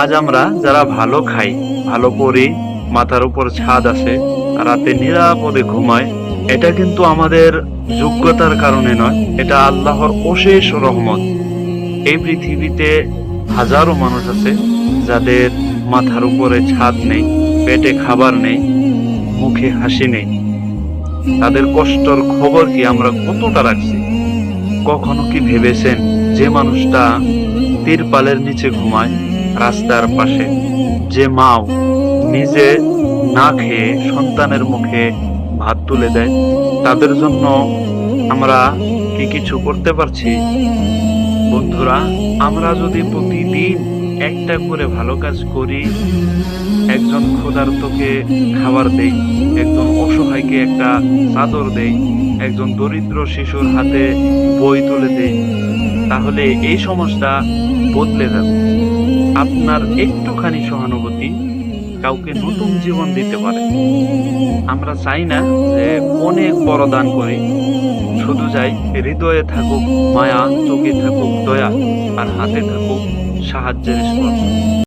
আজ আমরা যারা ভালো খাই, ভালো পড়ি, মাথার উপর ছাদ আছে, রাতে নিরাপদে ঘুমায়, এটা কিন্তু আমাদের যোগ্যতার কারণে নয়, এটা আল্লাহর অশেষ রহমত। এই পৃথিবীতে হাজারো মানুষ আছে যাদের মাথার উপরে ছাদ নেই, পেটে খাবার নেই, মুখে হাসি নেই। তাদের কষ্টের খবর কি আমরা কতটা রাখছি? কখনো কি ভেবেছেন যে মানুষটা তিরপালের নিচে ঘুমায় রাস্তার পাশে, যে মাও নিজে না খেয়ে সন্তানের মুখে ভাত তুলে দেয়, তাদের জন্য আমরা কি কিছু করতে পারছি? বন্ধুরা, আমরা যদি প্রতিদিন একটা করে ভালো কাজ করি, একজন ক্ষুধার্তকে খাবার দেই, একজন অসহায়কে একটা চাদর দেই, একজন দরিদ্র শিশুর হাতে বই তুলে দেই, তাহলে এই সমাজটা বদলে যাবে। আপনার একটুখানি সহানুভূতি কাউকে নতুন জীবন দিতে পারে। আমরা চাই না যে অনেক বড় দান করি, শুধু চাই হৃদয়ে থাকুক মায়া, চোখে থাকুক দয়া, আর হাতে থাকুক সাহায্যের স্পর্শ।